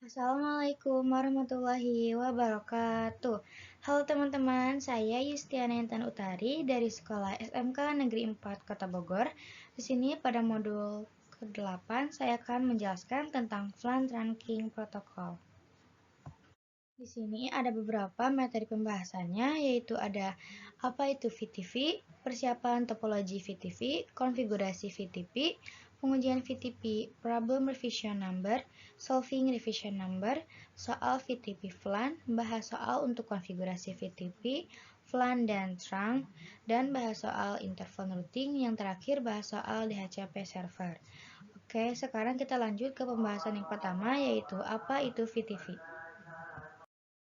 Assalamualaikum warahmatullahi wabarakatuh. Halo teman-teman, saya Yustiana Intan Utari dari Sekolah SMK Negeri 4 Kota Bogor. Di sini pada modul ke-8 saya akan menjelaskan tentang Fluent Ranking Protocol. Di sini ada beberapa materi pembahasannya, yaitu ada apa itu VTV, persiapan topologi VTV, konfigurasi VTP, pengujian VTP, problem revision number, solving revision number, soal VTP FLAN, bahas soal untuk konfigurasi VTP, FLAN dan trunk, dan bahas soal interval routing, yang terakhir bahas soal DHCP server. Oke, sekarang kita lanjut ke pembahasan yang pertama, yaitu apa itu VTV.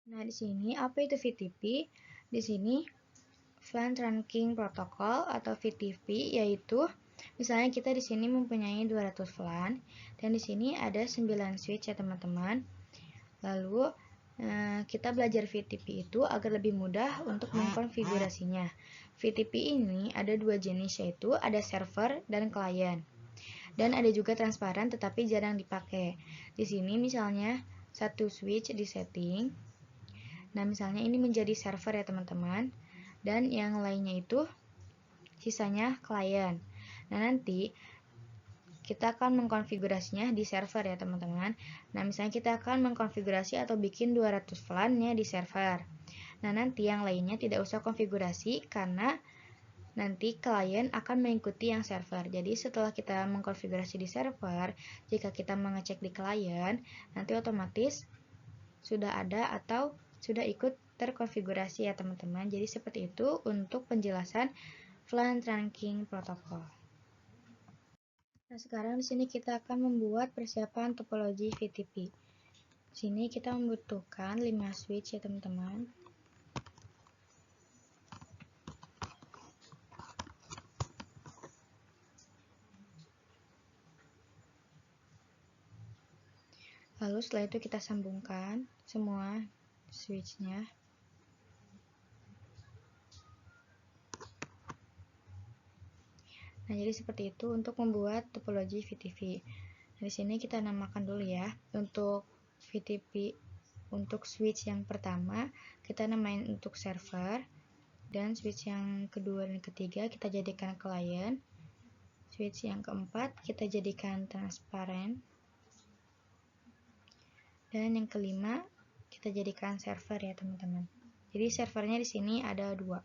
Nah, di sini apa itu VTP? Di sini Fluent Ranking Protocol atau VTP yaitu misalnya kita di sini mempunyai 200 FLAN dan di sini ada 9 switch ya teman-teman. Lalu kita belajar VTP itu agar lebih mudah untuk mengkonfigurasinya. VTP ini ada dua jenis, yaitu ada server dan klien. Dan ada juga transparan tetapi jarang dipakai. Di sini misalnya satu switch di setting. Nah, misalnya ini menjadi server ya teman-teman, dan yang lainnya itu sisanya klien. Nah, nanti kita akan mengkonfigurasinya di server ya teman-teman. Nah, misalnya kita akan mengkonfigurasi atau bikin 200 VLAN-nya di server. Nah, nanti yang lainnya tidak usah konfigurasi karena nanti klien akan mengikuti yang server. Jadi setelah kita mengkonfigurasi di server, jika kita mengecek di klien, nanti otomatis sudah ada atau sudah ikut terkonfigurasi ya teman-teman. Jadi seperti itu untuk penjelasan Fluent Ranking Protocol. Nah, sekarang di sini kita akan membuat persiapan topologi VTP. Di sini kita membutuhkan 5 switch ya teman-teman. Lalu setelah itu kita sambungkan semua switch-nya. Nah, jadi seperti itu untuk membuat topologi VTV. Nah, di sini kita namakan dulu ya. Untuk VTP untuk switch yang pertama kita namain untuk server, dan switch yang kedua dan ketiga kita jadikan klien. Switch yang keempat kita jadikan transparent. Dan yang kelima kita jadikan server ya teman-teman. Jadi servernya di sini ada 2.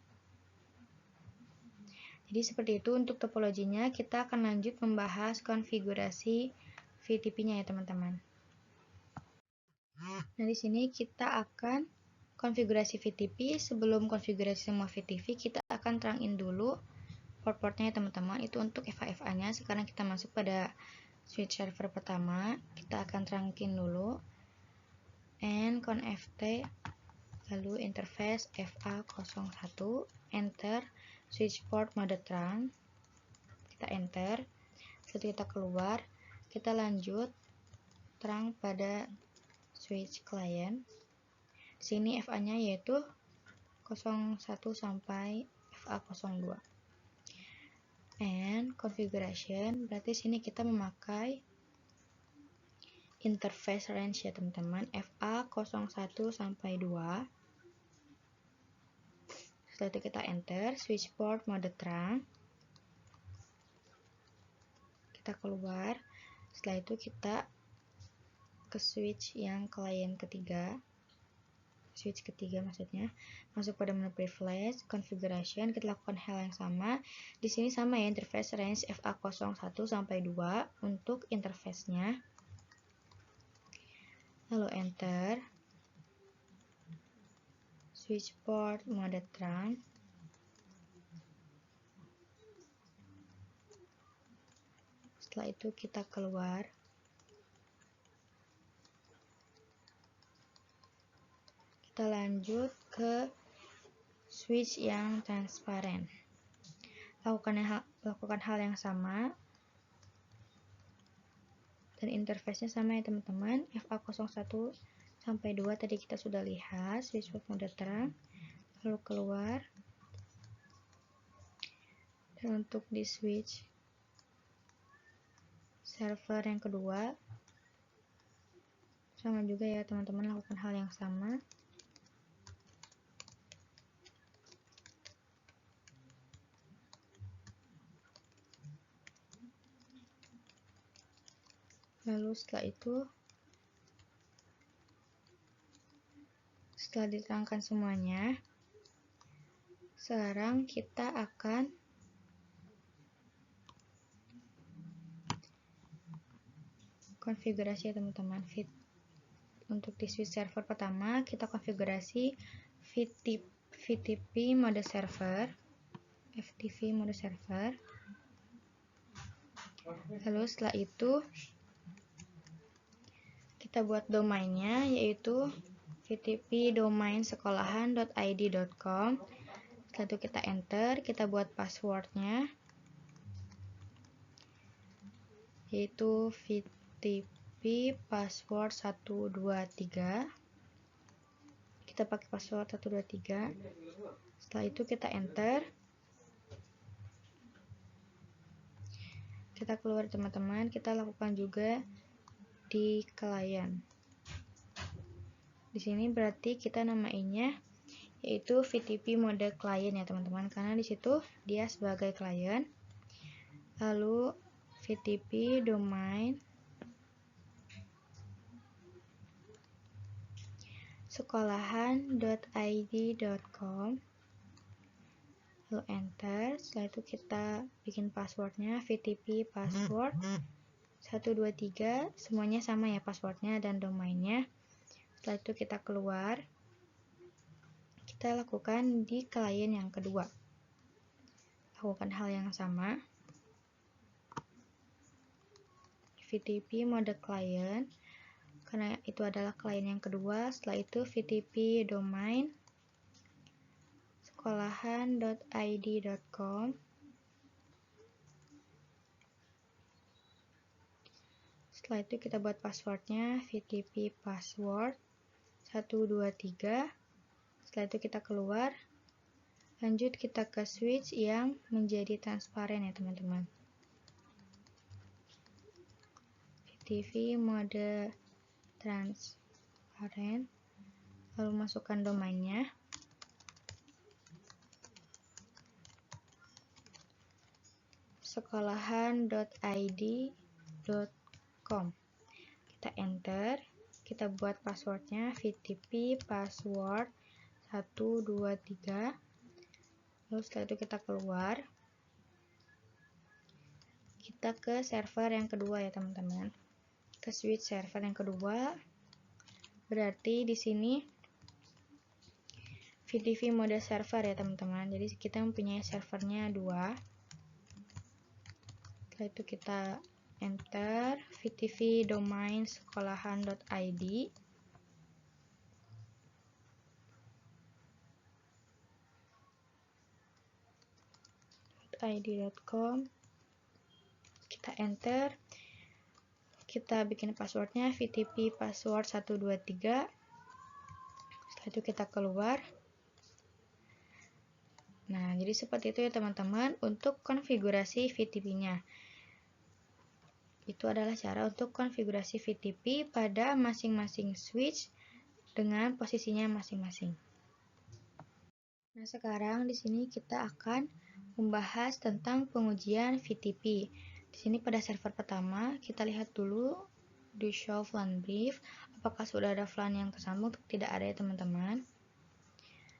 Jadi seperti itu untuk topologinya. Kita akan lanjut membahas konfigurasi VTP-nya ya teman-teman. Nah, di sini kita akan konfigurasi VTP. Sebelum konfigurasi semua VTP, kita akan terangin dulu port-portnya ya teman-teman. Itu untuk FA-FA-nya. Sekarang kita masuk pada switch server pertama. Kita akan terangin dulu nconft, lalu interface FA01, enter, switch port mode trunk, kita enter. Setelah kita keluar, kita lanjut terang pada switch client. Di sini FA-nya yaitu 01 sampai FA02. And configuration, berarti sini kita memakai interface range ya teman-teman, FA01 sampai 2. Setelah itu kita enter, switch port mode trunk. Kita keluar. Setelah itu kita ke switch yang klien ketiga. Switch ketiga maksudnya. Masuk pada menu privilege, configuration, kita lakukan hal yang sama. Di sini sama ya, interface range FA01 sampai 2 untuk interface-nya. Lalu enter. Switch port mode trunk. Setelah itu kita keluar. Kita lanjut ke switch yang transparan. Lakukan hal yang sama. Dan interface-nya sama ya teman-teman. FA01 sampai 2 tadi kita sudah lihat. Switch port mode trunk. Lalu keluar. Dan untuk di switch server yang kedua, Sama juga ya teman-teman, lakukan hal yang sama. Lalu setelah diterangkan semuanya, sekarang kita akan konfigurasi ya teman-teman. Untuk di switch server pertama, kita konfigurasi FTP mode server. Lalu setelah itu kita buat domainnya, yaitu FTP domain sekolahan.id.com. Setelah itu kita enter, kita buat passwordnya, yaitu FTP password 123. Kita pakai password 123. Setelah itu kita enter, kita keluar teman-teman. Kita lakukan juga di klien. Di sini berarti kita namainnya yaitu FTP mode klien ya teman-teman, karena di situ dia sebagai klien. Lalu FTP domain sekolahan.id.com, lalu enter. Setelah itu kita bikin passwordnya, FTP password 123, semuanya sama ya passwordnya dan domainnya. Setelah itu kita keluar, kita lakukan di klien yang kedua, lakukan hal yang sama, FTP mode klien, karena itu adalah klien yang kedua. Setelah itu FTP domain sekolahan.id.com, setelah itu kita buat passwordnya, FTP password 123. Setelah itu kita keluar, lanjut kita ke switch yang menjadi transparan ya teman-teman, FTP mode transparan, lalu masukkan domainnya, sekolahan.id.com. Kita enter, kita buat passwordnya, FTP password 123. Lalu setelah itu kita keluar, kita ke server yang kedua ya teman-teman, ke switch server yang kedua. Berarti di sini FTP mode server ya teman-teman, jadi kita mempunyai servernya 2. Setelah itu kita enter, FTP domain sekolahan.id, id.com, kita enter, kita bikin passwordnya, FTP password 123. Setelah itu kita keluar. Nah, jadi seperti itu ya teman-teman untuk konfigurasi FTP-nya. Itu adalah cara untuk konfigurasi FTP pada masing-masing switch dengan posisinya masing-masing. Nah, sekarang di sini kita akan membahas tentang pengujian FTP. Di sini pada server pertama, kita lihat dulu di show VLAN brief, apakah sudah ada VLAN yang tersambung atau tidak ada ya teman-teman.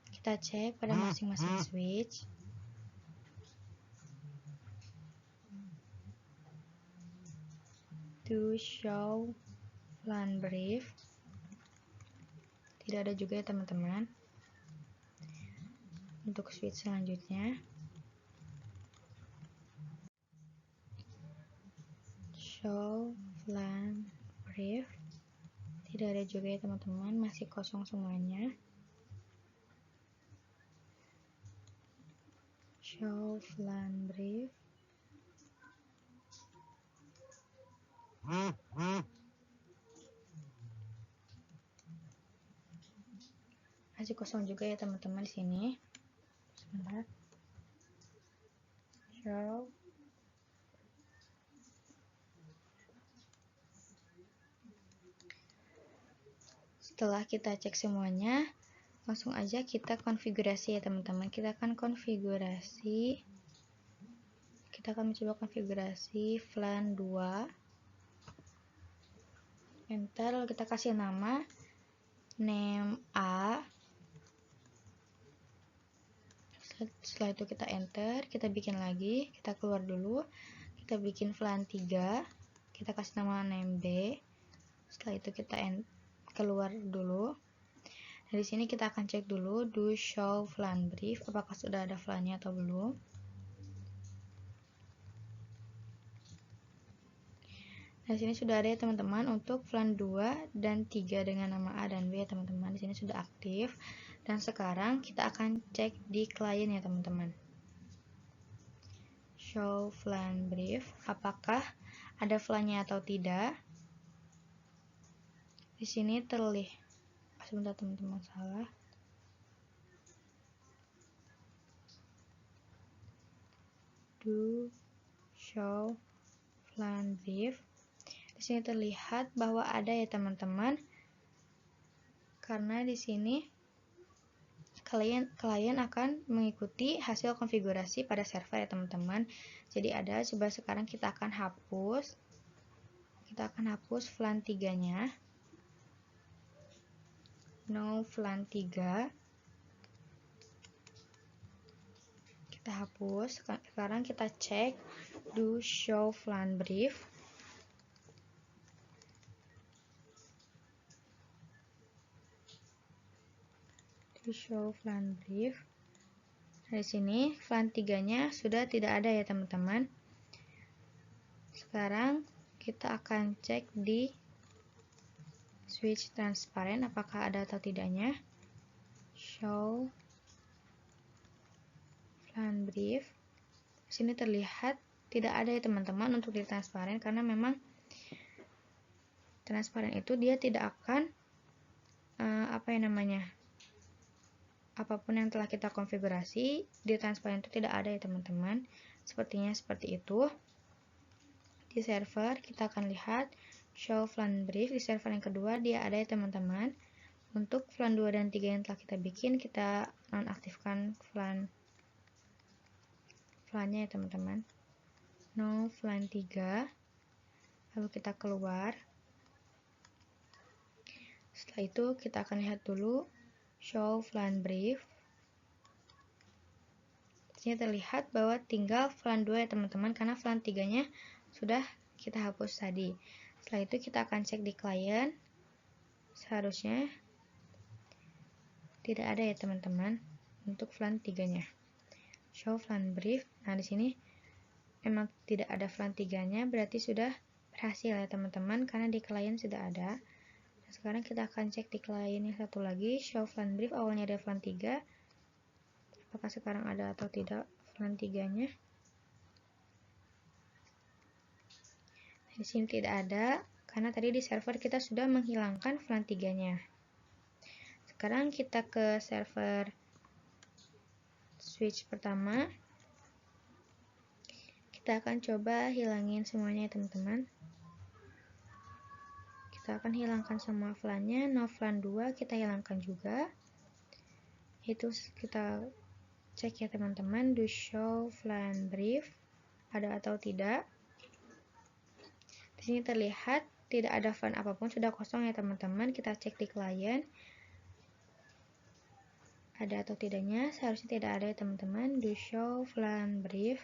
Kita cek pada masing-masing switch. To show VLAN brief, tidak ada juga ya teman-teman. Untuk switch selanjutnya, show VLAN brief, tidak ada juga ya teman-teman, masih kosong semuanya. Show VLAN brief, masih kosong juga ya teman-teman di sini. Sebentar. Show Setelah kita cek semuanya, langsung aja kita konfigurasi ya teman-teman. Kita akan mencoba konfigurasi VLAN 2. Enter, lalu kita kasih nama name A. Setelah itu kita enter, kita bikin lagi, kita keluar dulu, kita bikin VLAN 3, kita kasih nama name B. Setelah itu kita keluar dulu. Dari sini kita akan cek dulu do show VLAN brief, apakah sudah ada VLAN-nya atau belum. Di sini sudah ada ya teman-teman untuk VLAN 2 dan 3 dengan nama A dan B ya teman-teman. Di sini sudah aktif. Dan sekarang kita akan cek di klien ya teman-teman. Show VLAN brief, apakah ada VLAN-nya atau tidak. Di sini terlihat, sebentar teman-teman, salah. Do show VLAN brief. Di sini terlihat bahwa ada ya teman-teman. Karena di sini klien akan mengikuti hasil konfigurasi pada server ya teman-teman. Jadi ada, coba sekarang kita akan hapus. Kita akan hapus VLAN 3-nya. No VLAN 3. Kita hapus. Sekarang kita cek do show VLAN brief. Show VLAN brief. Di sini VLAN 3-nya sudah tidak ada ya teman-teman. Sekarang kita akan cek di switch transparent apakah ada atau tidaknya. Show VLAN brief. Di sini terlihat tidak ada ya teman-teman untuk di transparent, karena memang transparent itu dia tidak akan apapun yang telah kita konfigurasi di transparent itu tidak ada ya teman-teman. Sepertinya seperti itu. Di server kita akan lihat show VLAN brief. Di server yang kedua dia ada ya teman-teman. Untuk VLAN 2 dan 3 yang telah kita bikin, kita nonaktifkan VLAN-nya ya teman-teman. No VLAN 3. Lalu kita keluar. Setelah itu kita akan lihat dulu show VLAN brief. Di sini terlihat bahwa tinggal VLAN 2 ya teman-teman, karena VLAN 3-nya sudah kita hapus tadi. Setelah itu kita akan cek di klien. Seharusnya tidak ada ya teman-teman untuk VLAN 3-nya. Show VLAN brief. Nah, di sini memang tidak ada VLAN 3-nya, berarti sudah berhasil ya teman-teman, karena di klien sudah ada. Nah, sekarang kita akan cek di klien yang satu lagi, show VLAN brief. Awalnya ada VLAN 3. Apakah sekarang ada atau tidak VLAN 3-nya? Di sini tidak ada, karena tadi di server kita sudah menghilangkan VLAN 3-nya. Sekarang kita ke server switch pertama. Kita akan coba hilangin semuanya ya teman-teman. Kita akan hilangkan semua VLAN-nya. No VLAN 2 kita hilangkan juga. Itu kita cek ya teman-teman, do show VLAN brief, ada atau tidak. Di sini terlihat tidak ada VLAN apapun, sudah kosong ya teman-teman. Kita cek di klien, ada atau tidaknya. Seharusnya tidak ada ya teman-teman. Do show VLAN brief.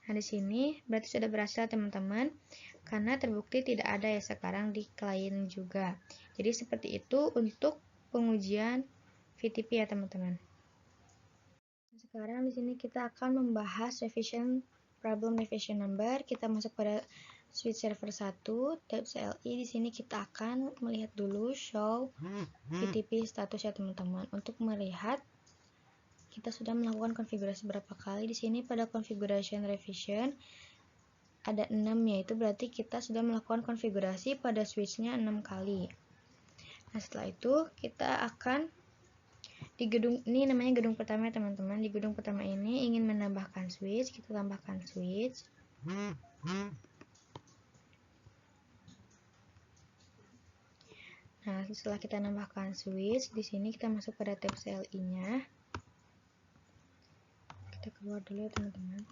Nah, di sini berarti sudah berhasil teman-teman, karena terbukti tidak ada ya sekarang di klien juga. Jadi seperti itu untuk pengujian VTP ya teman-teman. Sekarang di sini kita akan membahas problem revision number. Kita masuk pada switch server 1, tab CLI. Di sini kita akan melihat dulu show VTP status ya teman-teman. Untuk melihat kita sudah melakukan konfigurasi berapa kali. Di sini pada configuration revision ada 6, yaitu berarti kita sudah melakukan konfigurasi pada switchnya 6 kali. Nah, setelah itu kita akan di gedung ini, namanya gedung pertama ya teman-teman. Di gedung pertama ini ingin menambahkan switch, kita tambahkan switch. Nah, setelah kita nambahkan switch, di sini kita masuk pada tab CLI-nya. Kita keluar dulu ya teman-teman.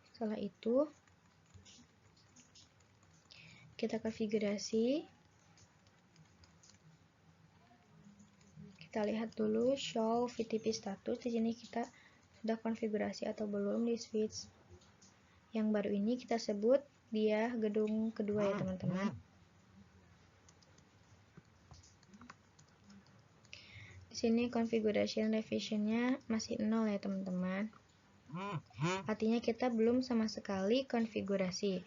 Setelah itu, kita konfigurasi. Kita lihat dulu show VTP status. Di sini kita sudah konfigurasi atau belum di switch yang baru ini. Kita sebut dia gedung kedua ya teman-teman. Di sini configuration revisionnya masih 0 ya teman-teman. Artinya kita belum sama sekali konfigurasi.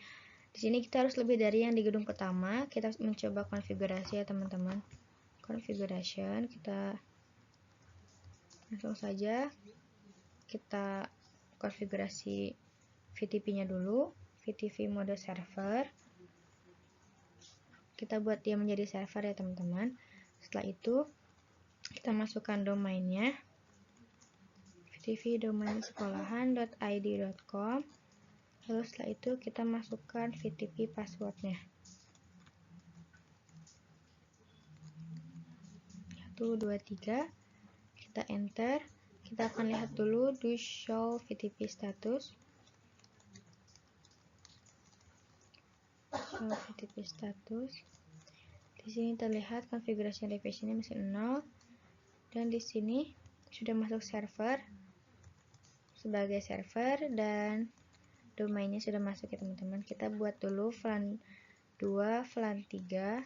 Di sini kita harus lebih dari yang di gedung pertama. Kita mencoba konfigurasi ya teman-teman. Configuration, kita langsung saja kita konfigurasi VTP-nya dulu. VTP mode server. Kita buat dia menjadi server ya teman-teman. Setelah itu kita masukkan domainnya. VTP domain sekolahan.id.com. Lalu setelah itu kita masukkan VTP passwordnya. 1, 2, 3. Kita enter. Kita akan lihat dulu do show VTP status. Show VTP status. Di sini terlihat konfigurasi revisionnya masih 0. Dan di sini sudah masuk server sebagai server dan domainnya sudah masuk ya teman-teman. Kita buat dulu VLAN 2, VLAN 3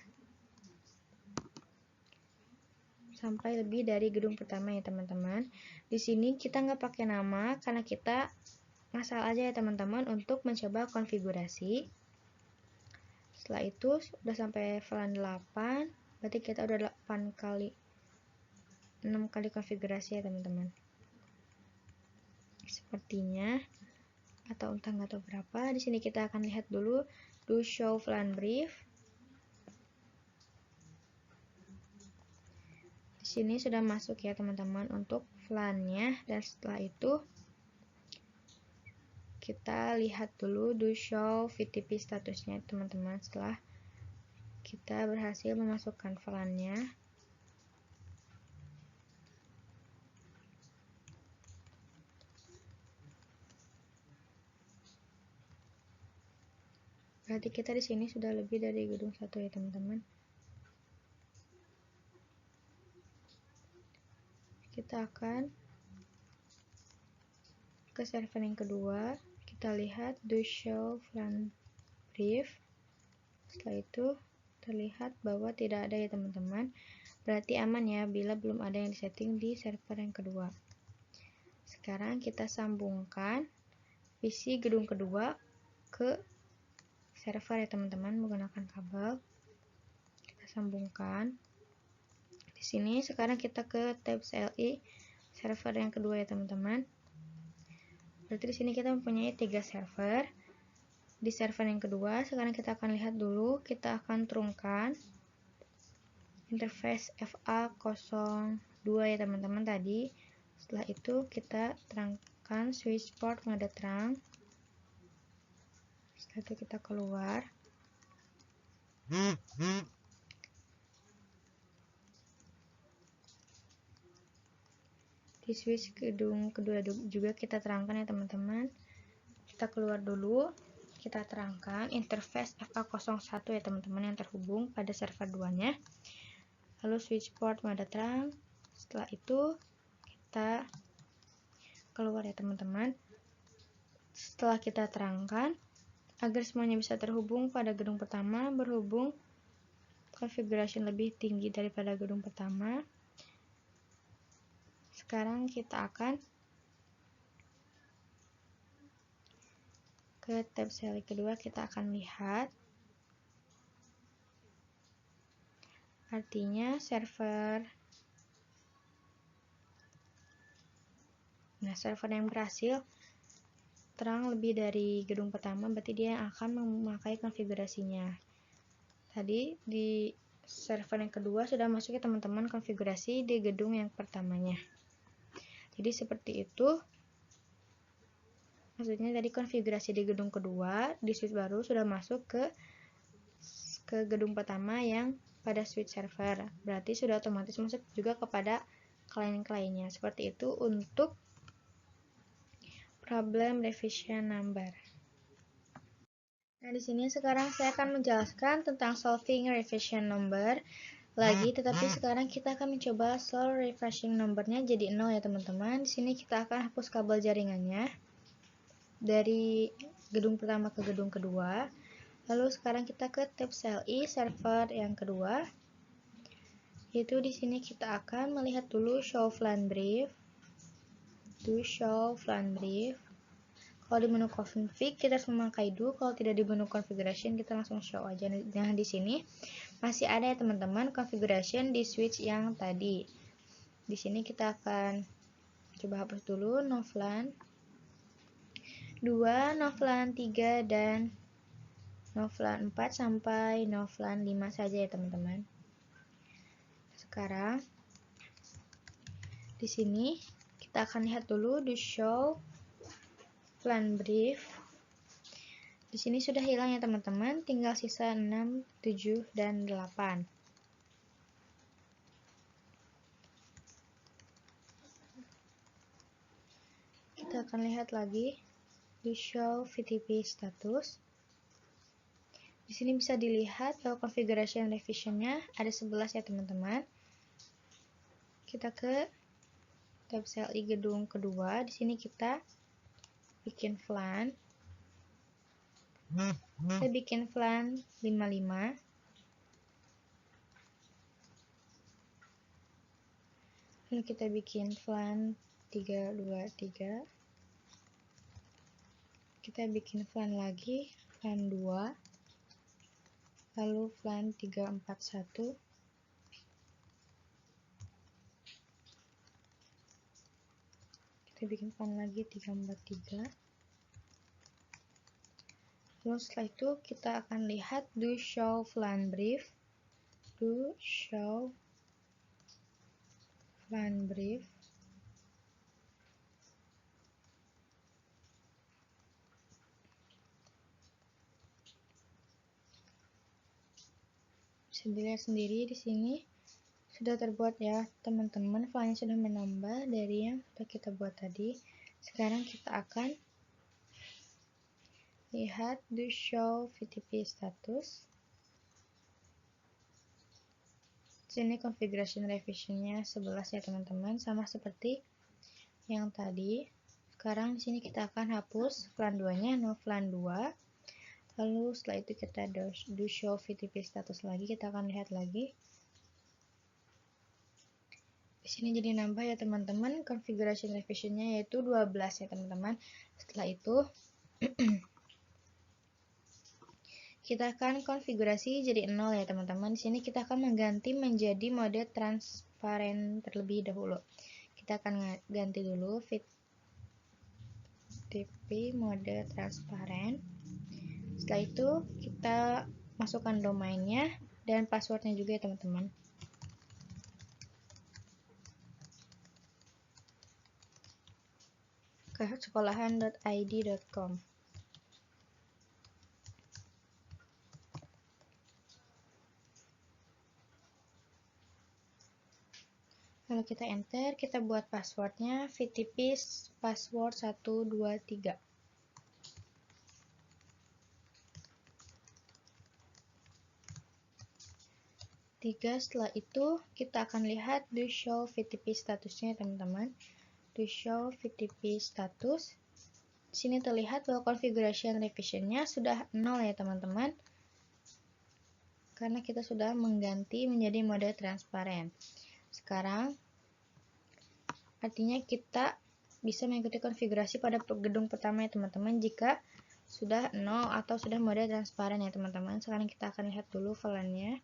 sampai lebih dari gedung pertama ya teman-teman. Di sini kita nggak pakai nama karena kita ngasal aja ya teman-teman untuk mencoba konfigurasi. Setelah itu udah sampai VLAN 8, berarti kita udah 6 kali konfigurasi ya teman-teman. Sepertinya atau entah nggak tahu berapa. Di sini kita akan lihat dulu do show VLAN brief. Di sini sudah masuk ya teman-teman untuk VLAN-nya, dan setelah itu kita lihat dulu do show VTP statusnya teman-teman. Setelah kita berhasil memasukkan VLAN-nya, berarti kita di sini sudah lebih dari gedung 1 ya teman-teman. Kita akan ke server yang kedua. Kita lihat do show VLAN brief. Setelah itu terlihat bahwa tidak ada ya teman-teman. Berarti aman ya bila belum ada yang disetting di server yang kedua. Sekarang kita sambungkan PC gedung kedua ke server ya teman-teman menggunakan kabel. Kita sambungkan. Di sini sekarang kita ke tab CLI server yang kedua ya teman-teman. Berarti di sini kita mempunyai 3 server. Di server yang kedua, sekarang kita akan lihat dulu, kita akan turunkan interface FA02 ya teman-teman tadi. Setelah itu kita terangkan switch port mode terang. Setelah itu kita keluar. Di switch gedung kedua juga kita terangkan ya teman-teman. Kita keluar dulu. Kita terangkan interface FA01 ya teman-teman yang terhubung pada server 2-nya. Lalu switch port mode terang. Setelah itu kita keluar ya teman-teman. Setelah kita terangkan agar semuanya bisa terhubung pada gedung pertama, berhubung configuration lebih tinggi daripada gedung pertama. Sekarang kita akan ke tab CLI kedua, kita akan lihat artinya server. Nah, server yang berhasil terang lebih dari gedung pertama, berarti dia yang akan memakai konfigurasinya. Tadi di server yang kedua sudah masuk ya teman-teman konfigurasi di gedung yang pertamanya. Jadi seperti itu. Maksudnya tadi konfigurasi di gedung kedua di switch baru sudah masuk ke ke gedung pertama yang pada switch server. Berarti sudah otomatis masuk juga kepada klien-kliennya. Seperti itu untuk problem revision number. Nah, di sini sekarang saya akan menjelaskan tentang solving revision number lagi, tetapi sekarang kita akan mencoba solve refreshing numbernya jadi 0 ya teman-teman. Di sini kita akan hapus kabel jaringannya dari gedung pertama ke gedung kedua. Lalu sekarang kita ke tab CLI server yang kedua. Yaitu di sini kita akan melihat dulu show VLAN brief. Show VLAN brief. Kalau di menu config kita harus memakai do, kalau tidak di menu configuration kita langsung show aja. Nah, di sini masih ada ya teman-teman configuration di switch yang tadi. Di sini kita akan coba hapus dulu no VLAN 2, no VLAN 3 dan no VLAN 4 sampai no VLAN 5 saja ya teman-teman. Sekarang di sini kita akan lihat dulu do show VLAN brief. Di sini sudah hilang ya teman-teman, tinggal sisa 6, 7, dan 8. Kita akan lihat lagi di show VTP status. Di sini bisa dilihat bahwa configuration revisionnya ada 11 ya teman-teman. Kita ke tab CLI gedung kedua. Di sini kita bikin VLAN. Kita bikin VLAN 55. Lalu kita bikin VLAN 323. Kita bikin VLAN lagi, VLAN 2. Lalu VLAN 341. Kita bikin VLAN lagi 343. Lalu setelah itu kita akan lihat do show VLAN brief. Do show VLAN brief. Bisa dilihat sendiri di sini sudah terbuat ya teman-teman, VLAN-nya sudah menambah dari yang sudah kita buat tadi. Sekarang kita akan lihat do show VTP status. Sini configuration revisionnya 11 ya teman-teman, sama seperti yang tadi. Sekarang di sini kita akan hapus VLAN 2-nya, no VLAN 2. Lalu setelah itu kita do show VTP status lagi, kita akan lihat lagi. Di sini jadi nambah ya teman-teman, configuration revisionnya yaitu 12 ya teman-teman. Setelah itu kita akan konfigurasi jadi 0 ya teman-teman. Di sini kita akan mengganti menjadi mode transparan terlebih dahulu. Kita akan ganti dulu VTP mode transparan. Setelah itu kita masukkan domainnya dan passwordnya juga ya teman-teman. Ke sekolahan.id.com. Lalu kita enter, kita buat passwordnya VTP password 123. Setelah itu kita akan lihat do show VTP statusnya teman-teman. Do show VTP status. Di sini terlihat bahwa configuration revisionnya sudah 0 ya teman-teman, karena kita sudah mengganti menjadi mode transparan. Sekarang artinya kita bisa mengikuti konfigurasi pada gedung pertama ya teman-teman jika sudah 0 atau sudah mode transparan ya teman-teman. Sekarang kita akan lihat dulu VLAN-nya.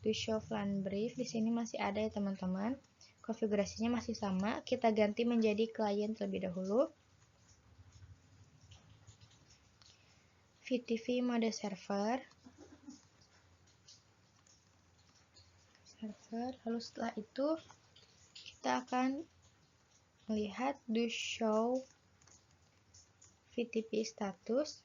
Do show VLAN brief. Di sini masih ada ya teman-teman. Konfigurasinya masih sama. Kita ganti menjadi klien terlebih dahulu. VTP mode server. Lalu setelah itu kita akan melihat do show VTP status.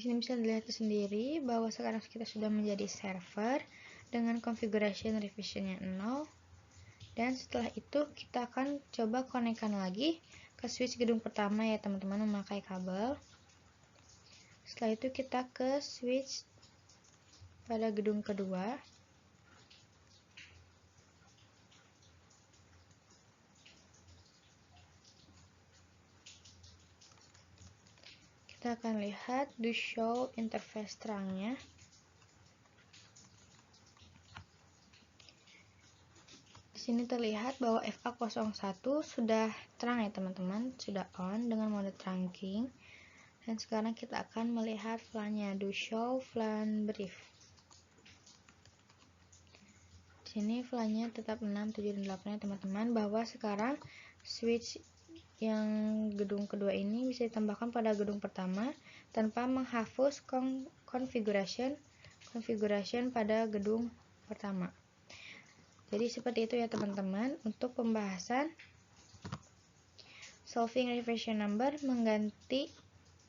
Di sini bisa dilihat sendiri bahwa sekarang kita sudah menjadi server dengan configuration revisionnya 0. Dan setelah itu kita akan coba konekkan lagi ke switch gedung pertama ya teman-teman, memakai kabel. Setelah itu kita ke switch pada gedung kedua. Kita akan lihat do show interface terangnya. Di sini terlihat bahwa FA01 sudah terang ya teman-teman, sudah on dengan mode trunking. Dan sekarang kita akan melihat flannya, do show flan brief. Di sini flannya tetap 6, 7, dan 8 ya teman-teman, bahwa sekarang switch yang gedung kedua ini bisa ditambahkan pada gedung pertama tanpa menghapus configuration pada gedung pertama. Jadi seperti itu ya teman-teman untuk pembahasan solving revision number, mengganti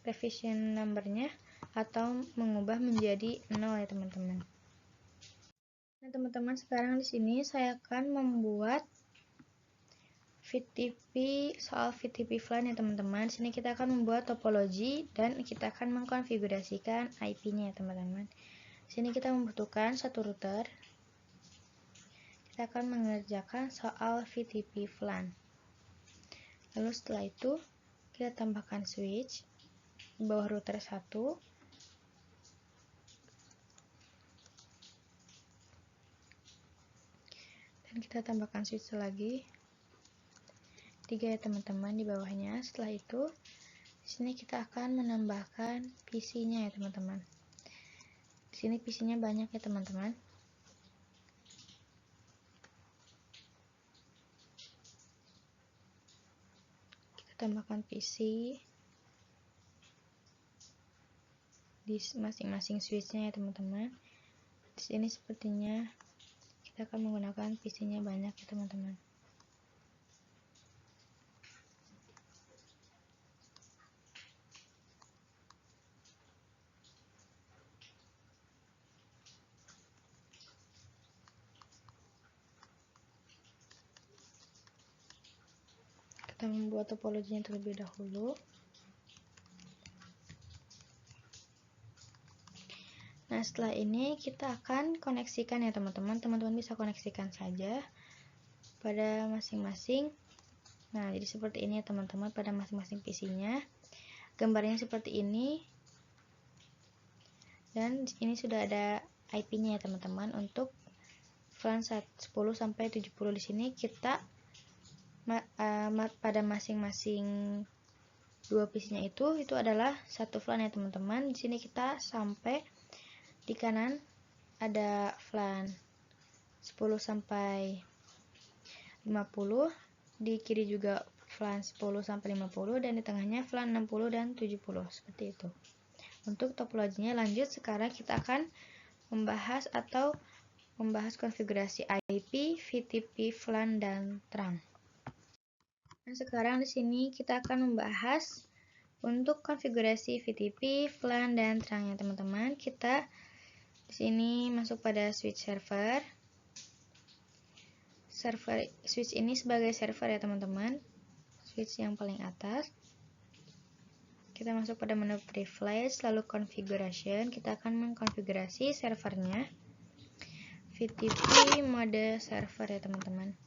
revision numbernya atau mengubah menjadi 0 ya teman-teman. Nah teman-teman, sekarang di sini saya akan membuat soal VTP flan ya teman-teman. Di sini kita akan membuat topologi dan kita akan mengkonfigurasikan IP-nya ya teman-teman. Di sini kita membutuhkan satu router. Kita akan mengerjakan soal VTP flan. Lalu setelah itu kita tambahkan switch di bawah router 1. Dan kita tambahkan switch lagi 3 ya teman-teman di bawahnya. Setelah itu di sini kita akan menambahkan PC-nya ya teman-teman. Di sini PC-nya banyak ya teman-teman. Kita tambahkan PC di masing-masing switch-nya ya teman-teman. Di sini sepertinya kita akan menggunakan PC-nya banyak ya teman-teman. Kita membuat topologinya terlebih dahulu. Nah setelah ini kita akan koneksikan ya teman-teman. Teman-teman bisa koneksikan saja pada masing-masing. Nah jadi seperti ini ya teman-teman, pada masing-masing PC-nya. Gambarnya seperti ini. Dan ini sudah ada IP-nya ya teman-teman. Untuk flan 10 sampai 70 di sini kita pada masing-masing dua PC-nya itu adalah satu flan ya teman-teman. Di sini kita sampai di kanan ada flan 10 sampai 50, di kiri juga flan 10 sampai 50, dan di tengahnya flan 60 dan 70 seperti itu. Untuk topologinya lanjut, sekarang kita akan membahas konfigurasi IP, VTP, flan, dan terang. Nah, sekarang di sini kita akan membahas untuk konfigurasi VTP, flan, dan terang ya teman-teman. Kita di sini masuk pada switch server. Switch ini sebagai server ya teman-teman. Switch yang paling atas. Kita masuk pada menu privilege, lalu configuration. Kita akan mengkonfigurasi servernya. VTP mode server ya teman-teman.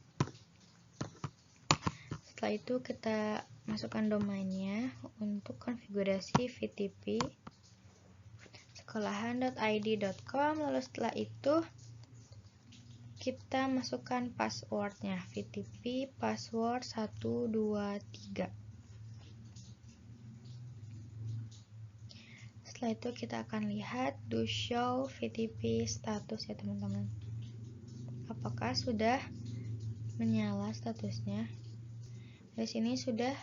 Setelah itu kita masukkan domainnya untuk konfigurasi VTP sekolahan.id.com. lalu setelah itu kita masukkan passwordnya, VTP password 123. Setelah itu kita akan lihat do show VTP status ya teman-teman, apakah sudah menyala statusnya. Di sini sudah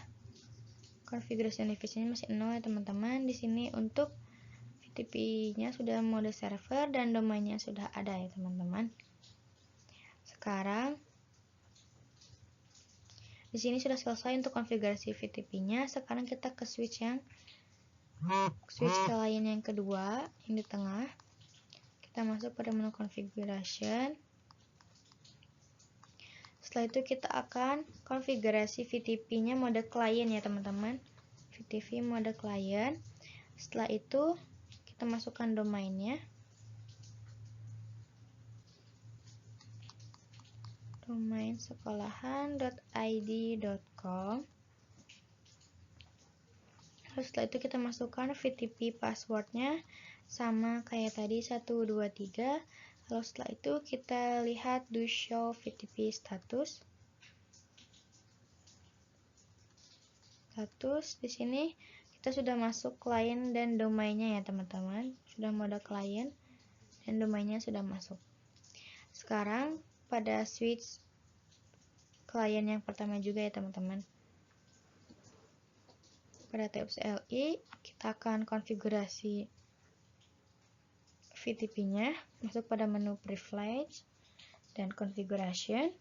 configuration device-nya masih 0 ya teman-teman. Di sini untuk VTP-nya sudah mode server dan domainnya sudah ada ya teman-teman. Sekarang di sini sudah selesai untuk konfigurasi VTP-nya. Sekarang kita ke switch yang switch ke line yang kedua yang di tengah. Kita masuk pada menu configuration. Setelah itu kita akan konfigurasi VTP-nya mode client ya teman-teman. VTP mode client. Setelah itu kita masukkan domainnya. Domain sekolahan.id.com. Lalu setelah itu kita masukkan VTP passwordnya sama kayak tadi 123. Lalu setelah itu kita lihat do show VTP status. Di sini kita sudah masuk client dan domainnya ya teman-teman. Sudah mode client dan domainnya sudah masuk. Sekarang pada switch client yang pertama juga ya teman-teman. Pada TXLI kita akan konfigurasi VTP-nya, masuk pada menu privilege dan configuration.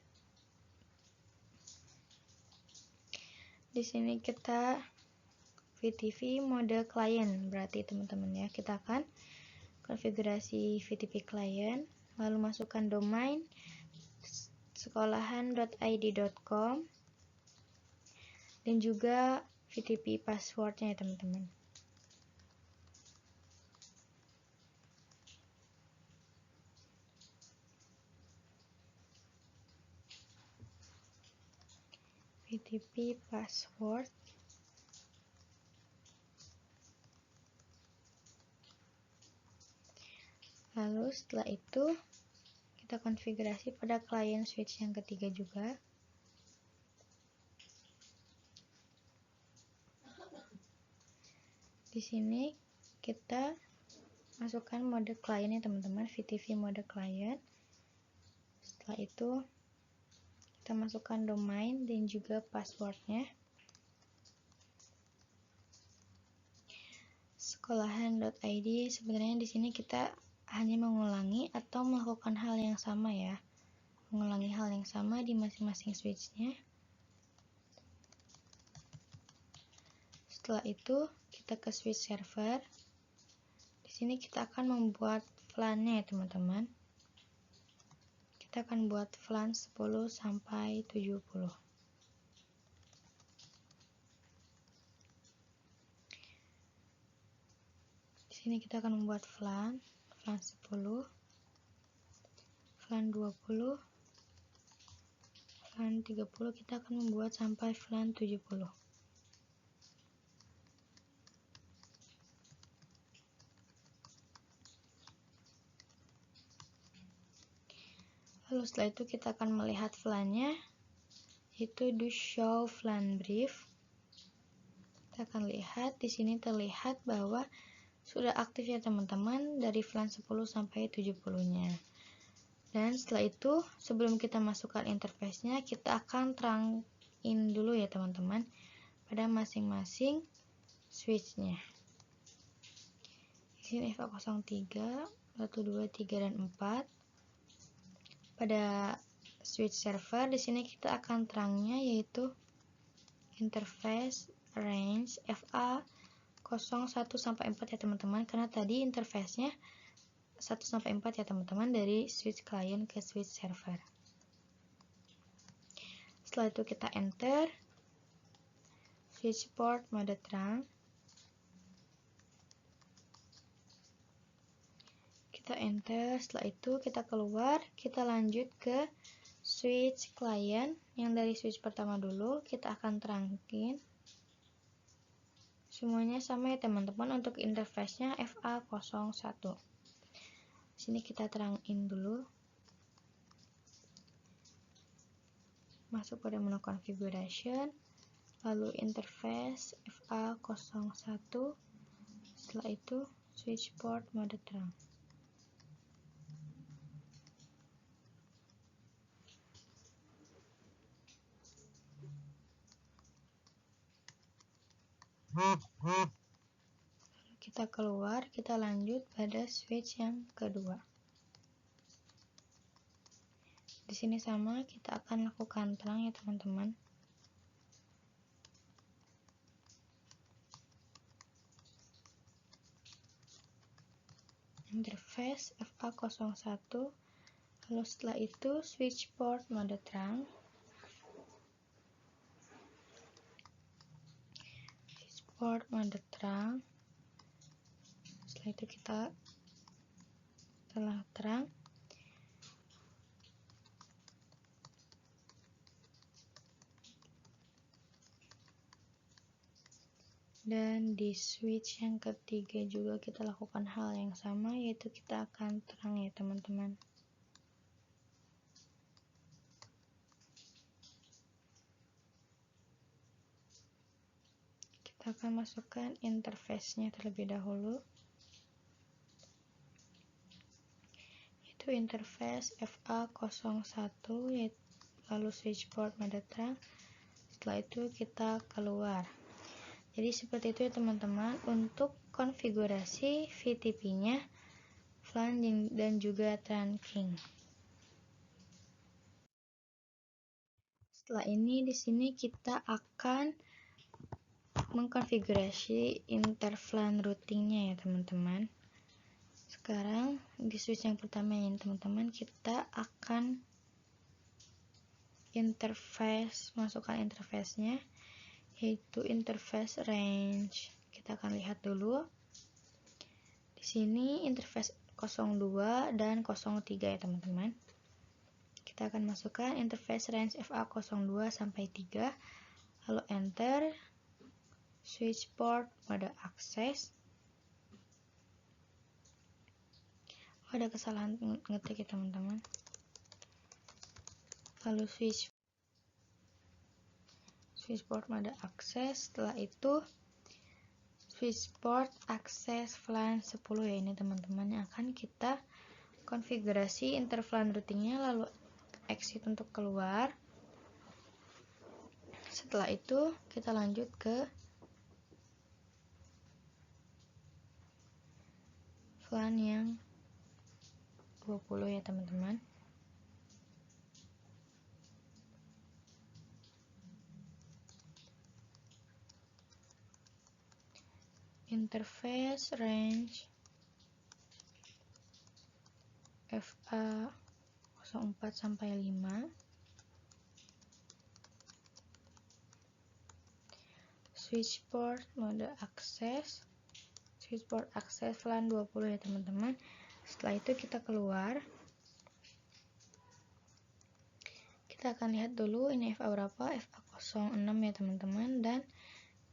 Di sini kita VTP mode client, berarti teman-teman ya, kita akan konfigurasi VTP client, lalu masukkan domain sekolahan.id.com dan juga VTP passwordnya ya teman-teman. VTP password. Lalu setelah itu kita konfigurasi pada client switch yang ketiga juga. Di sini kita masukkan mode client ya teman-teman, VTP mode client. Setelah itu kita masukkan domain dan juga passwordnya. Sekolahan.id, sebenarnya di sini kita hanya mengulangi atau melakukan hal yang sama ya. Mengulangi hal yang sama di masing-masing switchnya. Setelah itu kita ke switch server. Di sini kita akan membuat VLAN-nya ya teman-teman. Kita akan buat VLAN 10 sampai 70. Di sini kita akan membuat VLAN 10, VLAN 20, VLAN 30, kita akan membuat sampai VLAN 70. Lalu setelah itu kita akan melihat VLAN-nya, yaitu do show VLAN brief. Kita akan lihat di sini terlihat bahwa sudah aktif ya teman-teman dari VLAN 10 sampai 70-nya. Dan setelah itu sebelum kita masukkan interface-nya, kita akan terangin dulu ya teman-teman pada masing-masing switch-nya. Di sini FA03, 1, 2, 3 dan 4. Pada switch server di sini kita akan terangnya yaitu interface range FA 01 sampai 4 ya teman-teman, karena tadi interface-nya 1 sampai 4 ya teman-teman dari switch client ke switch server. Setelah itu kita enter switch port mode terang. Kita enter, setelah itu kita keluar, kita lanjut ke switch client yang dari switch pertama dulu, kita akan terangin. Semuanya sama ya teman-teman untuk interface-nya FA01. Sini kita terangin dulu. Masuk pada menu configuration, lalu interface FA01. Setelah itu switch port mode terang. Kita keluar, kita lanjut pada switch yang kedua. Di sini sama, kita akan lakukan terang ya teman-teman. interface FA01, lalu setelah itu switch port mode terang, setelah itu kita telah terang, dan di switch yang ketiga juga kita lakukan hal yang sama, yaitu kita akan terang ya teman-teman. Kita akan masukkan interface-nya terlebih dahulu, yaitu interface FA01, lalu switch port mode terang. Setelah itu kita keluar. Jadi seperti itu ya teman-teman untuk konfigurasi VTP-nya, FLAN dan juga trunking. Setelah ini di sini kita akan mengkonfigurasi interFLAN routingnya ya teman-teman. Sekarang di switch yang pertama ya teman-teman, kita akan masukkan interface-nya, yaitu interface range. Kita akan lihat dulu. Di sini interface 02 dan 03 ya teman-teman. Kita akan masukkan interface range FA02 sampai 3, lalu enter, switch port mode akses. Ada kesalahan ngetik ya teman-teman. Lalu switch port mode akses. Setelah itu switch port akses FLAN 10 ya ini teman-teman, yang akan kita konfigurasi interFLAN routingnya, lalu exit untuk keluar. Setelah itu kita lanjut ke FLAN yang 20 ya teman-teman. Interface range FA04 sampai 5, switch port mode akses, switch port akses FLAN 20 ya teman-teman. Setelah itu kita keluar. Kita akan lihat dulu ini FA berapa, FA06 ya teman-teman, dan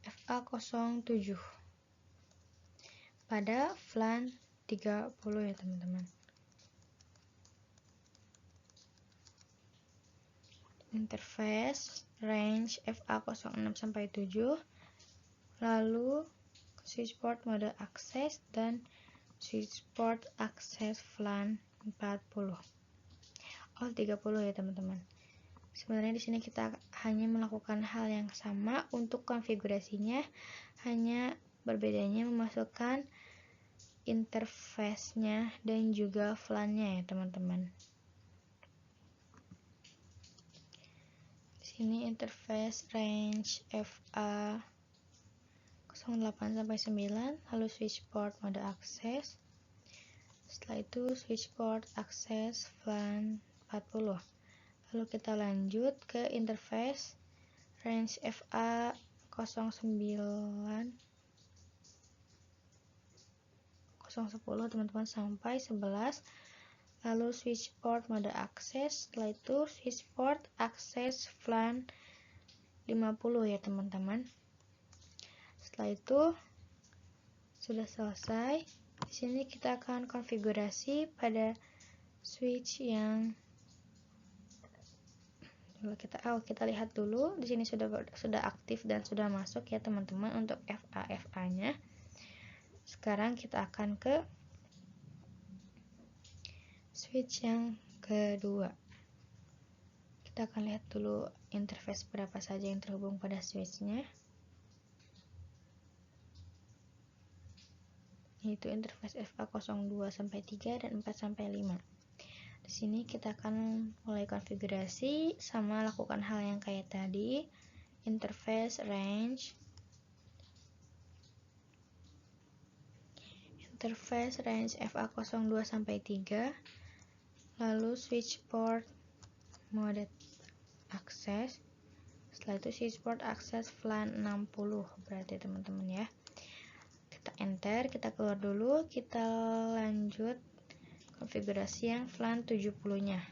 FA07 pada FLAN 30 ya teman-teman. Interface range FA06 sampai 7, lalu switch port mode akses dan switch port akses FLAN 40. 30 ya teman-teman. Sebenarnya di sini kita hanya melakukan hal yang sama untuk konfigurasinya, hanya berbedanya memasukkan interface-nya dan juga FLAN-nya ya teman-teman. Di sini interface range FA08 sampai 9, lalu switch port mode akses. Setelah itu switch port akses FLAN 40. Lalu kita lanjut ke interface range FA09 010 teman-teman sampai 11, lalu switch port mode akses. Setelah itu switch port akses FLAN 50 ya teman-teman. Setelah itu sudah selesai. Di sini kita akan konfigurasi pada switch yang kita lihat dulu. Di sini sudah aktif dan sudah masuk ya teman-teman untuk FA-nya. Sekarang kita akan ke switch yang kedua. Kita akan lihat dulu interface berapa saja yang terhubung pada switch-nya. Yaitu interface FA02 sampai 3 dan 4 sampai 5. Di sini kita akan mulai konfigurasi, sama lakukan hal yang kayak tadi. Interface range interface range FA02 sampai 3, lalu switch port mode access. Setelah itu switch port access VLAN 60 berarti teman-teman ya. Kita enter, kita keluar dulu, kita lanjut konfigurasi yang VLAN 70-nya.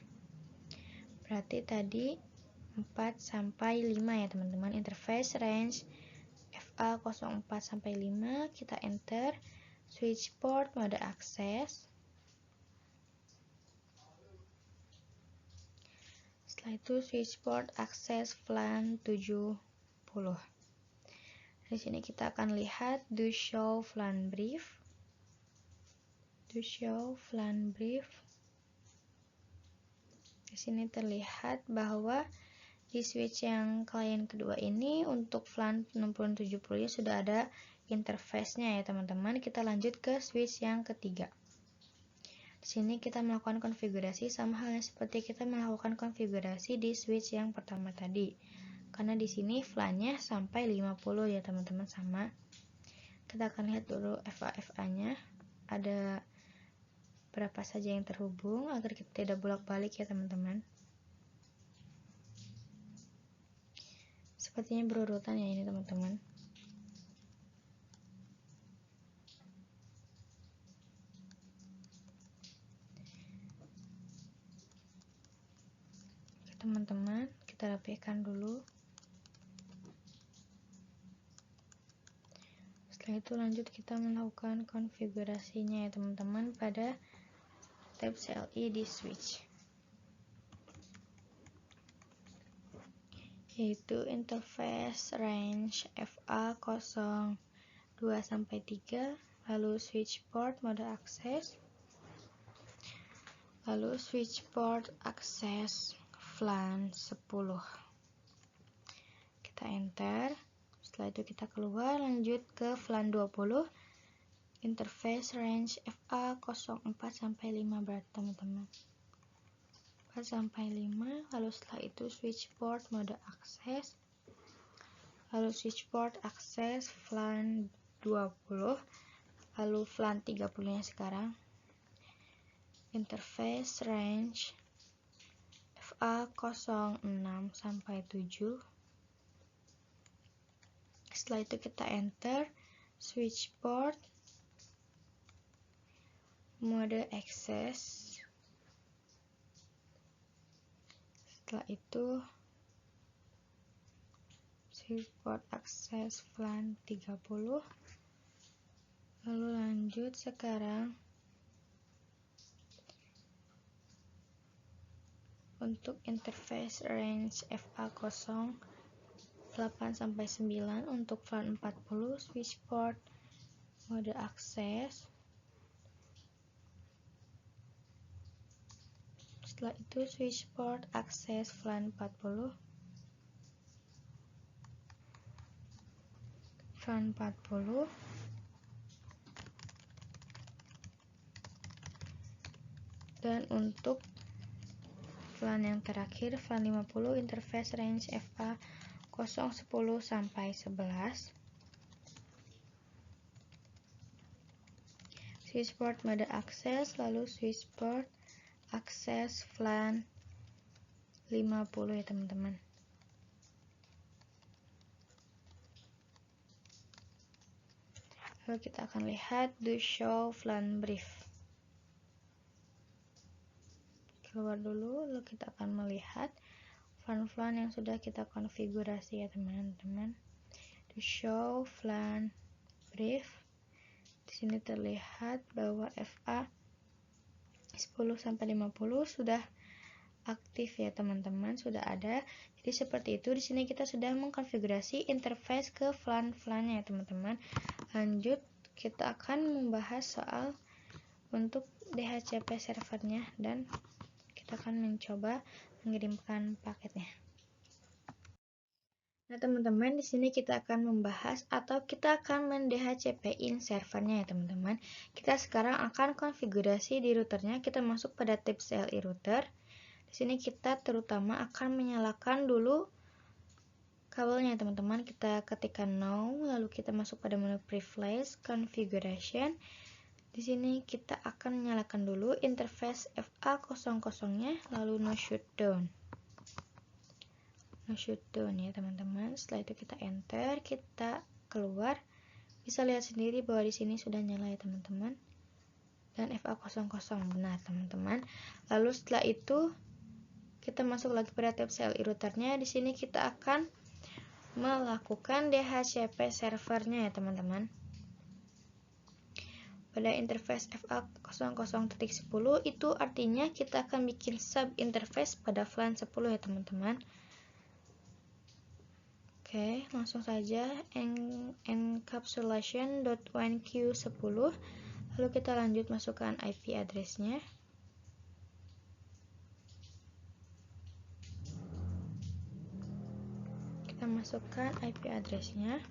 Berarti tadi 4 sampai 5 ya teman-teman. Interface range FA04 sampai 5, kita enter, switch port mode access. Setelah itu switch port access VLAN 70. Di sini kita akan lihat do show VLAN brief. Do show VLAN brief. Di sini terlihat bahwa di switch yang klien kedua ini untuk VLAN 6070 sudah ada interface-nya ya teman-teman. Kita lanjut ke switch yang ketiga. Di sini kita melakukan konfigurasi sama halnya seperti kita melakukan konfigurasi di switch yang pertama tadi. Karena di sini VLAN-nya sampai 50 ya teman-teman sama. Kita akan lihat dulu FA-FA-nya. Ada berapa saja yang terhubung agar kita tidak bolak-balik ya teman-teman. Sepertinya berurutan ya ini teman-teman. Teman-teman, kita rapikan dulu. Setelah itu lanjut kita melakukan konfigurasinya ya teman-teman pada tab CLI di switch, yaitu interface range FA02 sampai 3, lalu switch port mode access, lalu switch port access VLAN 10. Kita enter. Setelah itu kita keluar, lanjut ke VLAN 20, interface range FA04 sampai 5 berarti teman-teman. 4 sampai 5, lalu setelah itu switch port mode access, lalu switch port access VLAN 20, lalu VLAN 30-nya sekarang. Interface range FA06 sampai 7. Setelah itu kita enter, switch port mode access. Setelah itu switch port access VLAN 30. Lalu lanjut sekarang untuk interface range FA08 sampai 9 untuk VLAN 40, switch port mode access. Setelah itu switch port access VLAN 40. VLAN 40. Dan untuk VLAN yang terakhir, VLAN 50, interface range FA010 sampai 11. Switch port mode access, lalu switch port access VLAN 50 ya teman-teman. Lalu kita akan lihat do show VLAN brief. Keluar dulu, lalu kita akan melihat VLAN-VLAN yang sudah kita konfigurasi ya teman-teman. Do show VLAN brief. Di sini terlihat bahwa FA 10 sampai 50 sudah aktif ya teman-teman, sudah ada. Jadi seperti itu. Di sini kita sudah mengkonfigurasi interface ke VLAN-VLAN ya teman-teman. Lanjut kita akan membahas soal untuk DHCP servernya dan kita akan mencoba mengirimkan paketnya. Nah teman-teman, di sini kita akan membahas atau kita akan men-DHCP-in servernya ya teman-teman. Kita sekarang akan konfigurasi di routernya. Kita masuk pada tab CLI router. Di sini kita terutama akan menyalakan dulu kabelnya teman-teman. Kita ketikkan no, lalu kita masuk pada menu privilege configuration. Di sini kita akan menyalakan dulu interface FA00-nya, lalu no shutdown. No shutdown ya teman-teman. Setelah itu kita enter, kita keluar. Bisa lihat sendiri bahwa di sini sudah nyala ya teman-teman. Dan FA00 benar teman-teman. Lalu setelah itu kita masuk lagi pada tab CLI routernya. Di sini kita akan melakukan DHCP servernya ya teman-teman. Pada interface FA00.10 itu artinya kita akan bikin sub interface pada VLAN 10 ya teman-teman. Oke, langsung saja encapsulation.1q10. Lalu kita lanjut masukkan IP address-nya. Kita masukkan IP address-nya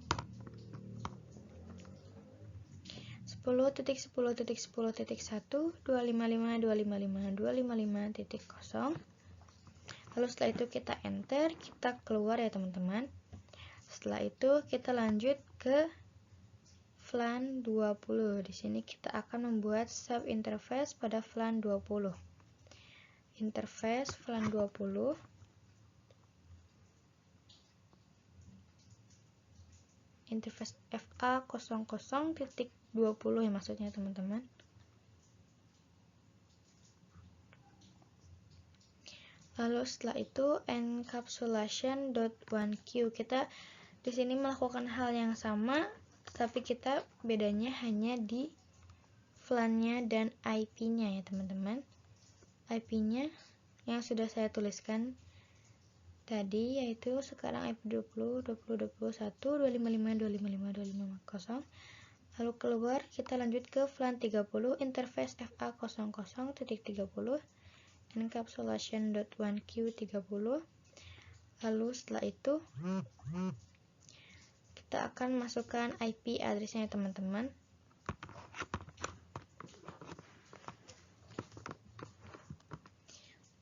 10.10.10.1.255.255.255.0. Lalu setelah itu kita enter, kita keluar ya teman-teman. Setelah itu kita lanjut ke VLAN 20. Di sini kita akan membuat sub interface pada VLAN 20. Interface VLAN 20. Interface FA00.20 ya maksudnya teman-teman. Lalu setelah itu encapsulation.1q, kita di sini melakukan hal yang sama, tapi kita bedanya hanya di VLAN-nya dan IP-nya ya teman-teman. IP-nya yang sudah saya tuliskan tadi, yaitu sekarang IP 20, 20, 21, 255, 255, 255, 0. Lalu keluar, kita lanjut ke VLAN 30, interface FA00.30, encapsulation.1q30. Lalu setelah itu kita akan masukkan IP address-nya teman-teman.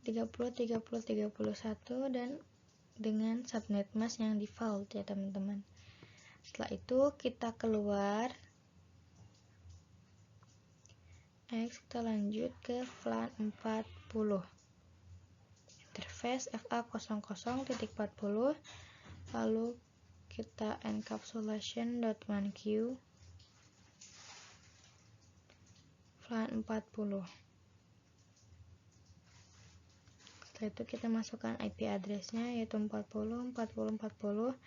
.30, 30, 31 dan dengan subnet mask yang default ya teman-teman. Setelah itu kita keluar. Next kita lanjut ke VLAN 40. Interface FA00.40. Lalu kita encapsulation.1q VLAN 40. Setelah itu kita masukkan IP address-nya yaitu 40.40.40.1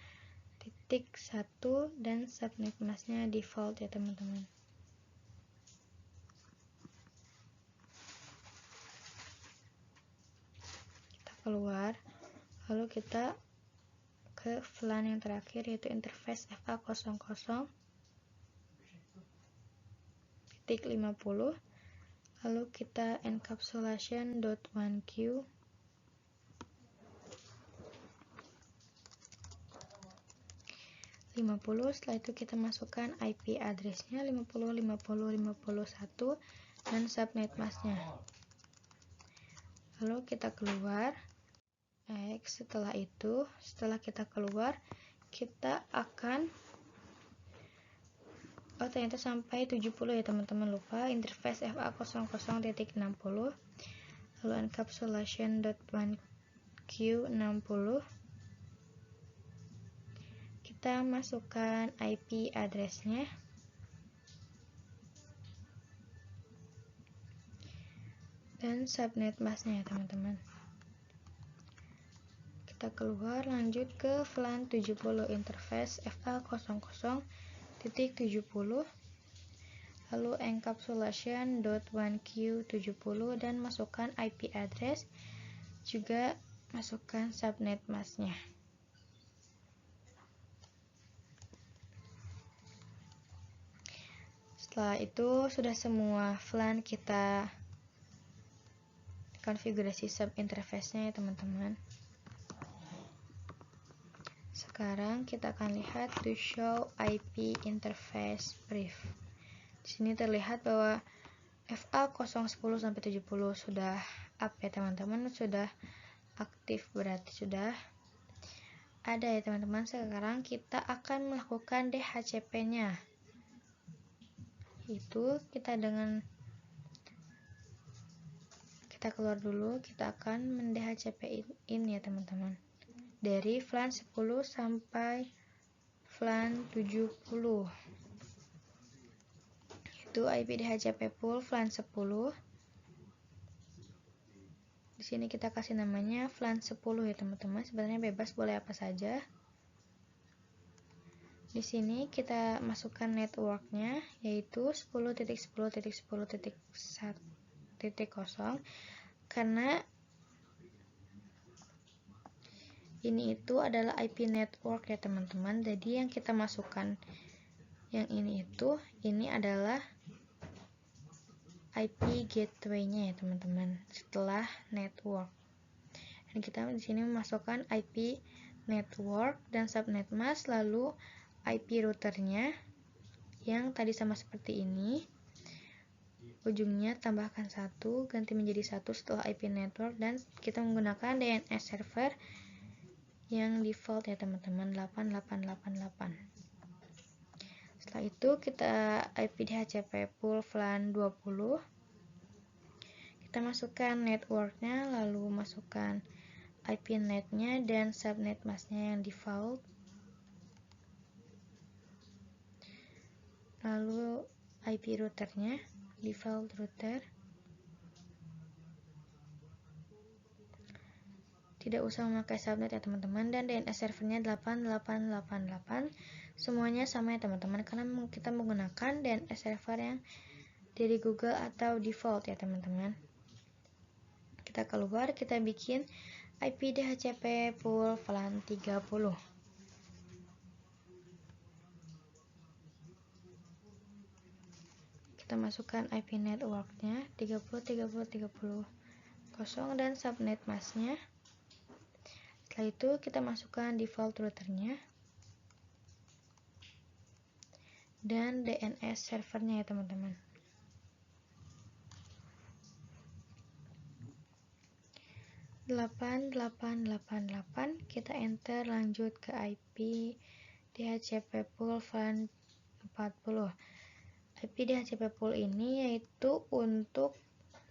dan subnet mask-nya default ya teman-teman. Kita keluar, lalu kita ke VLAN yang terakhir yaitu interface FA00.50. Lalu kita encapsulation.1q setelah itu kita masukkan IP address-nya 50.50.51 dan subnet mask-nya. Lalu kita keluar. Setelah itu, setelah kita keluar, kita akan ternyata sampai 70 ya teman-teman, lupa. Interface FA00.60, lalu encapsulation.1q60. Kita masukkan IP address-nya. Dan subnet mask-nya ya teman-teman. Kita keluar, lanjut ke VLAN 70, interface FA00.70, lalu encapsulation.1q70 dan masukkan IP address, juga masukkan subnet mask-nya. Setelah itu sudah semua VLAN kita konfigurasi sub interface-nya ya teman-teman. Sekarang kita akan lihat to show IP interface brief. Di sini terlihat bahwa FA0010-70 sudah up ya teman-teman, sudah aktif, berarti sudah ada ya teman-teman. Sekarang kita akan melakukan DHCP-nya. itu kita keluar dulu, kita akan mendhcp in ya teman-teman, dari VLAN 10 sampai VLAN 70. Itu IP DHCP pool VLAN 10. Di sini kita kasih namanya VLAN 10 ya teman-teman. Sebenarnya bebas, boleh apa saja. Di sini kita masukkan networknya, yaitu 10.10.10.1.0, karena ini itu adalah IP network ya teman-teman. Jadi yang kita masukkan yang ini adalah IP gateway-nya ya teman-teman, setelah network. Dan kita di sini memasukkan IP network dan subnet mask, lalu IP routernya yang tadi sama seperti ini. Ujungnya tambahkan 1, ganti menjadi 1 setelah IP network, dan kita menggunakan DNS server yang default ya teman-teman, 8888. Setelah itu kita IP DHCP pool VLAN 20. Kita masukkan networknya, lalu masukkan IP netnya dan subnet masknya yang default. Lalu IP routernya, default router. Tidak usah memakai subnet ya teman-teman, dan DNS servernya 8888. Semuanya sama ya teman-teman, karena kita menggunakan DNS server yang dari Google atau default ya teman-teman. Kita keluar, kita bikin IP DHCP pool VLAN 30. Kita masukkan IP networknya 30.30.30.0 dan subnet masknya. Setelah itu kita masukkan default routernya dan DNS servernya ya teman-teman. Kita enter, lanjut ke IP DHCP pool VLAN 40. IP DHCP pool ini yaitu untuk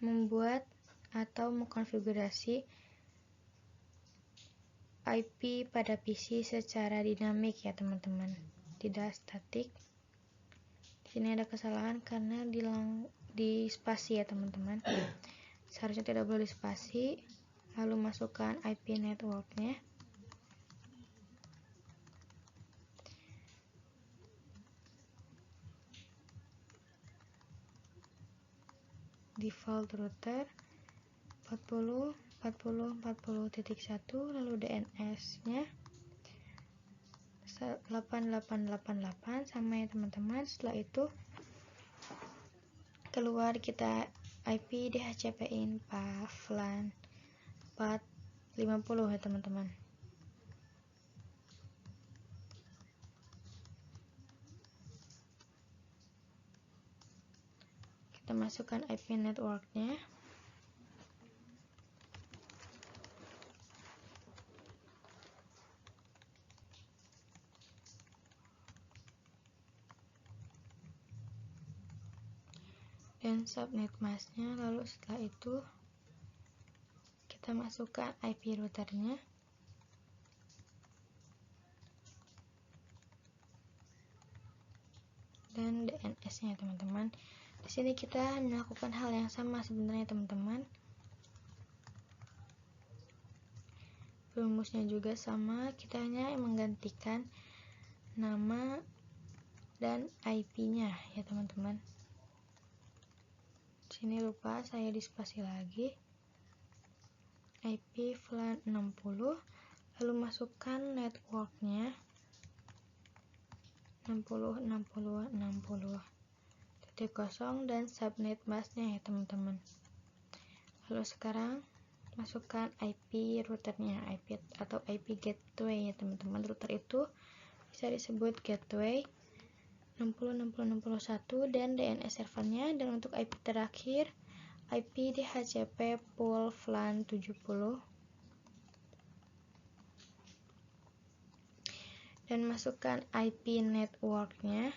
membuat atau mengkonfigurasi IP pada PC secara dinamik ya teman-teman, tidak statik. Di sini ada kesalahan karena di spasi ya teman-teman. Seharusnya tidak boleh di spasi. Lalu masukkan IP networknya. Default router 40.40.40.1, lalu DNS-nya 8888 sama ya teman-teman. Setelah itu keluar, kita IP DHCP in VLAN 450 ya teman-teman. Kita masukkan IP networknya. Dan subnet masknya, lalu setelah itu kita masukkan IP routernya. Dan DNS-nya teman-teman. Di sini kita melakukan hal yang sama sebenarnya teman-teman. Rumusnya juga sama, kita hanya menggantikan nama dan IP-nya ya teman-teman. Di sini lupa saya dispasi lagi. IP VLAN 60, lalu masukkan networknya 60.60.60.0 dan subnet masknya ya teman-teman. Lalu sekarang masukkan IP routernya, IP atau IP gateway ya teman-teman. Router itu bisa disebut gateway 60.60.61 dan DNS servernya. Dan untuk IP terakhir IP DHCP pool VLAN 70. Dan masukkan IP networknya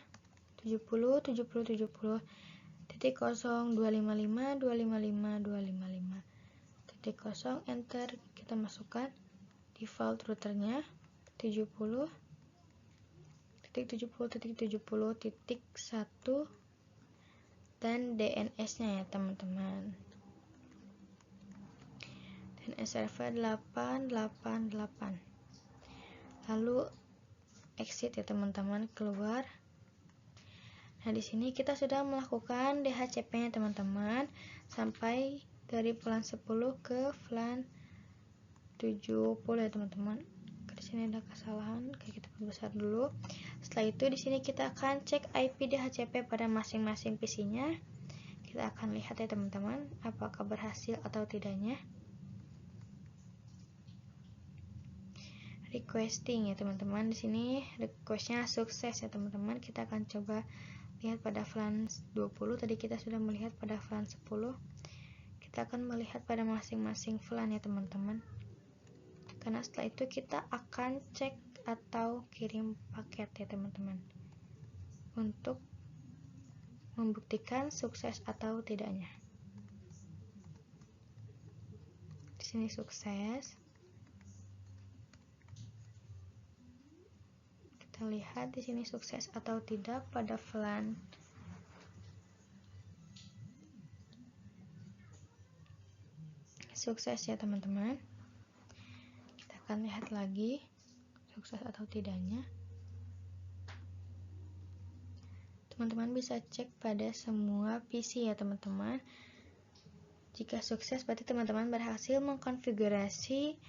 70, 70, 70, titik kosong, 255, 255, 255, titik kosong, enter. Kita masukkan default routernya 70, titik 70, titik 70, titik 1, dan DNS-nya ya teman-teman. DNS server 888. Lalu exit ya teman-teman, keluar. Nah, di sini kita sudah melakukan DHCP-nya teman-teman sampai dari VLAN 10 ke VLAN 70 ya teman-teman. Di sini ada kesalahan, kita perbesar dulu. Setelah itu di sini kita akan cek IP DHCP pada masing-masing PC-nya. Kita akan lihat ya teman-teman, apakah berhasil atau tidaknya. Requesting ya teman-teman, di sini requestnya sukses ya teman-teman. Kita akan coba lihat pada VLAN 20, tadi kita sudah melihat pada VLAN 10. Kita akan melihat pada masing-masing VLAN ya teman-teman. Karena setelah itu kita akan cek atau kirim paket ya teman-teman, untuk membuktikan sukses atau tidaknya. Di sini sukses. Kita lihat di sini sukses atau tidak pada VLAN. Sukses ya teman-teman. Kita akan lihat lagi sukses atau tidaknya. Teman-teman bisa cek pada semua PC ya teman-teman. Jika sukses berarti teman-teman berhasil mengkonfigurasi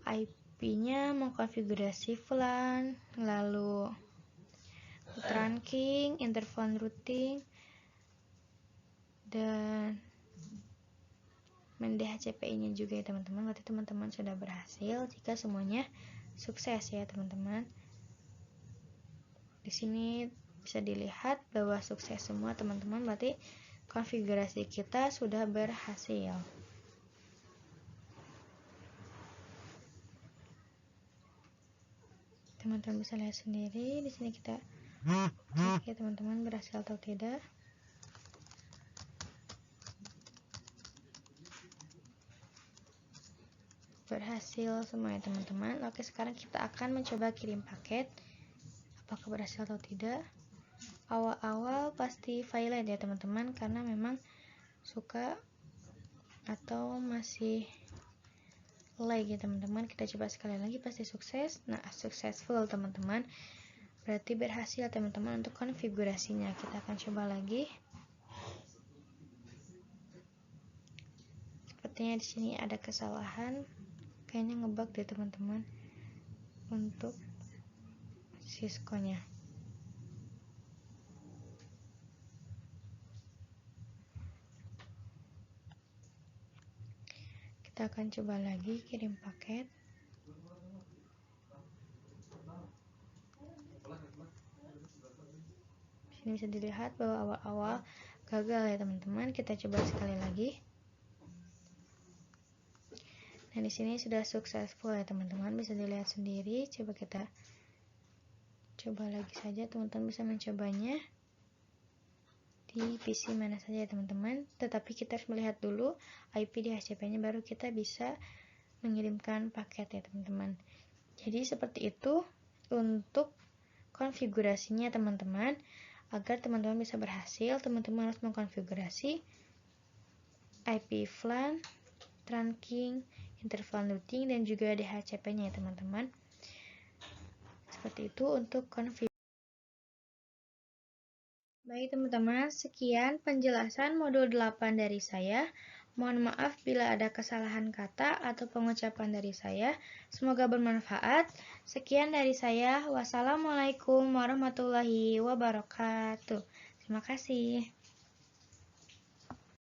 IP-nya, mengkonfigurasi VLAN, lalu trunking, interphone routing, dan DHCP-nya juga ya teman-teman. Berarti teman-teman sudah berhasil jika semuanya sukses ya teman-teman. Di sini bisa dilihat bahwa sukses semua teman-teman, berarti konfigurasi kita sudah berhasil. Teman-teman bisa lihat sendiri di sini kita cek ya teman-teman berhasil atau tidak. Berhasil semua ya teman-teman. Oke, sekarang kita akan mencoba kirim paket. Apakah berhasil atau tidak? Awal-awal pasti violate ya teman-teman, karena memang suka atau masih lag ya teman-teman. Kita coba sekali lagi, pasti sukses. Nah, successful teman-teman, berarti berhasil teman-teman untuk konfigurasinya. Kita akan coba lagi. Sepertinya di sini ada kesalahan, kayaknya ngebug deh teman-teman untuk Cisco-nya. Kita akan coba lagi kirim paket. Di sini bisa dilihat bahwa awal-awal gagal ya teman-teman. Kita coba sekali lagi. Nah, di sini sudah successful ya teman-teman, bisa dilihat sendiri. Coba kita coba lagi saja, teman-teman bisa mencobanya di PC mana saja ya teman-teman. Tetapi kita harus melihat dulu IP DHCP-nya, baru kita bisa mengirimkan paket ya teman-teman. Jadi seperti itu untuk konfigurasinya teman-teman. Agar teman-teman bisa berhasil, teman-teman harus mengkonfigurasi IP VLAN, trunking, interphone routing, dan juga DHCP-nya ya teman-teman. Seperti itu untuk konfigurasi. Baik teman-teman, sekian penjelasan modul 8 dari saya. Mohon maaf bila ada kesalahan kata atau pengucapan dari saya. Semoga bermanfaat. Sekian dari saya. Wassalamualaikum warahmatullahi wabarakatuh. Terima kasih.